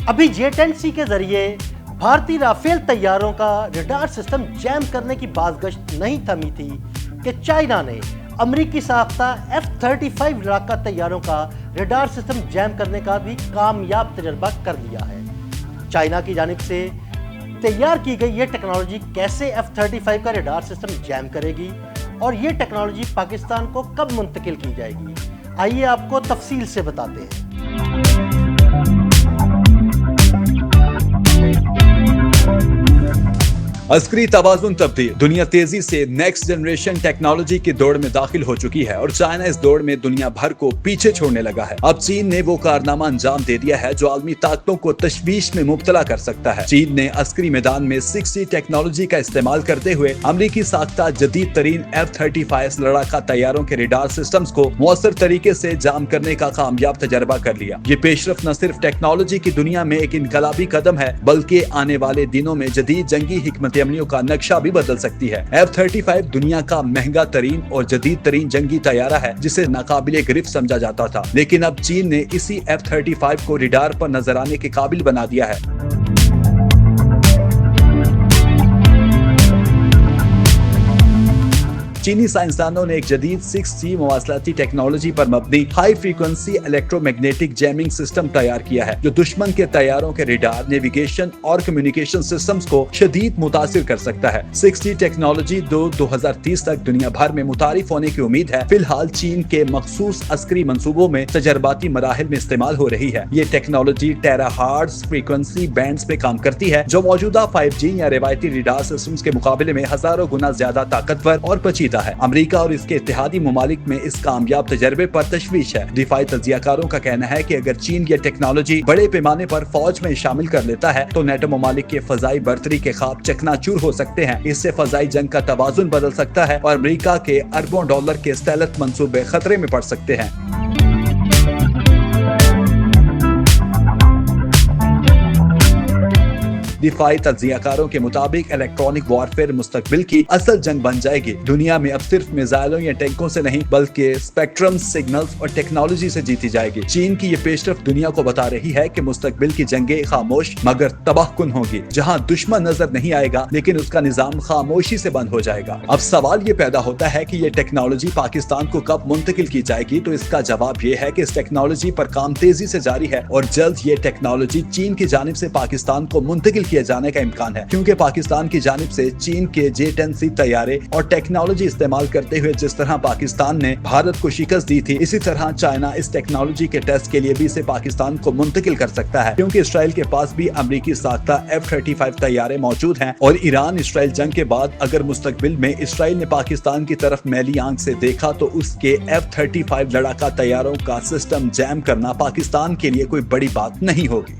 ابھی J-10C کے ذریعے بھارتی رافیل طیاروں کا ریڈار سسٹم جیم کرنے کی بازگشت نہیں تھمی تھی کہ چائنا نے امریکی ساختہ F-35 لڑاکا طیاروں کا ریڈار سسٹم جیم کرنے کا بھی کامیاب تجربہ کر لیا ہے۔ چائنا کی جانب سے تیار کی گئی یہ ٹیکنالوجی کیسے F-35 کا ریڈار سسٹم جیم کرے گی اور یہ ٹیکنالوجی پاکستان کو کب منتقل کی جائے گی، آئیے آپ کو تفصیل سے بتاتے ہیں۔ عسکری توازن تبدیل، دنیا تیزی سے نیکسٹ جنریشن ٹیکنالوجی کی دوڑ میں داخل ہو چکی ہے اور چائنا اس دوڑ میں دنیا بھر کو پیچھے چھوڑنے لگا ہے۔ اب چین نے وہ کارنامہ انجام دے دیا ہے جو عالمی طاقتوں کو تشویش میں مبتلا کر سکتا ہے۔ چین نے عسکری میدان میں 6G ٹیکنالوجی کا استعمال کرتے ہوئے امریکی ساختہ جدید ترین F-35 لڑاکا طیاروں کے ریڈار سسٹمز کو مؤثر طریقے سے جام کرنے کا کامیاب تجربہ کر لیا۔ یہ پیش رفت نہ صرف ٹیکنالوجی کی دنیا میں ایک انقلابی قدم ہے بلکہ آنے والے دنوں میں جدید جنگی حکمت عملیوں کا نقشہ بھی بدل سکتی ہے۔ F-35 دنیا کا مہنگا ترین اور جدید ترین جنگی طیارہ ہے جسے ناقابل گرفت سمجھا جاتا تھا، لیکن اب چین نے اسی F-35 کو ریڈار پر نظر آنے کے قابل بنا دیا ہے۔ چینی سائنسدانوں نے ایک جدید 6G مواصلاتی ٹیکنالوجی پر مبنی high frequency electro magnetic jamming system تیار کیا ہے جو دشمن کے طیاروں کے ریڈار، نیویگیشن اور کمیونیکیشن سسٹمز کو شدید متاثر کر سکتا ہے۔ 6G ٹیکنالوجی 2030 تک دنیا بھر میں متعارف ہونے کی امید ہے۔ فی الحال چین کے مخصوص عسکری منصوبوں میں تجرباتی مراحل میں استعمال ہو رہی ہے۔ یہ technology tera Heart's frequency bands پہ کام کرتی ہے جو موجودہ 5G یا روایتی ریڈار سسٹمز کے مقابلے میں ہزاروں گنا زیادہ طاقتور اور پیچیدہ ہے۔ امریکہ اور اس کے اتحادی ممالک میں اس کامیاب تجربے پر تشویش ہے۔ دفاعی تجزیہ کاروں کا کہنا ہے کہ اگر چین یہ ٹیکنالوجی بڑے پیمانے پر فوج میں شامل کر لیتا ہے تو نیٹو ممالک کے فضائی برتری کے خواب چکنا چور ہو سکتے ہیں۔ اس سے فضائی جنگ کا توازن بدل سکتا ہے اور امریکہ کے اربوں ڈالر کے اسٹیلتھ منصوبے خطرے میں پڑ سکتے ہیں۔ دفاعی تجزیہ کاروں کے مطابق الیکٹرانک وارفیئر مستقبل کی اصل جنگ بن جائے گی۔ دنیا میں اب صرف میزائلوں یا ٹینکوں سے نہیں بلکہ اسپیکٹرم، سگنلز اور ٹیکنالوجی سے جیتی جائے گی۔ چین کی یہ پیش رفت دنیا کو بتا رہی ہے کہ مستقبل کی جنگیں خاموش مگر تباہ کن ہوگی، جہاں دشمن نظر نہیں آئے گا لیکن اس کا نظام خاموشی سے بند ہو جائے گا۔ اب سوال یہ پیدا ہوتا ہے کہ یہ ٹیکنالوجی پاکستان کو کب منتقل کی جائے گی، تو اس کا جواب یہ ہے کہ اس ٹیکنالوجی پر کام تیزی سے جاری ہے اور جلد یہ ٹیکنالوجی چین کی جانب سے پاکستان کو منتقل کیے جانے کا امکان ہے، کیونکہ پاکستان کی جانب سے چین کے J-10C طیارے اور ٹیکنالوجی استعمال کرتے ہوئے جس طرح پاکستان نے بھارت کو شکست دی تھی، اسی طرح چائنا اس ٹیکنالوجی کے ٹیسٹ کے لیے بھی اسے پاکستان کو منتقل کر سکتا ہے، کیونکہ اسرائیل کے پاس بھی امریکی ساختہ F-35 طیارے موجود ہیں اور ایران اسرائیل جنگ کے بعد اگر مستقبل میں اسرائیل نے پاکستان کی طرف میلی آنکھ سے دیکھا تو اس کے F-35 لڑاکا طیاروں کا سسٹم جیم کرنا پاکستان کے لیے کوئی بڑی بات نہیں ہوگی۔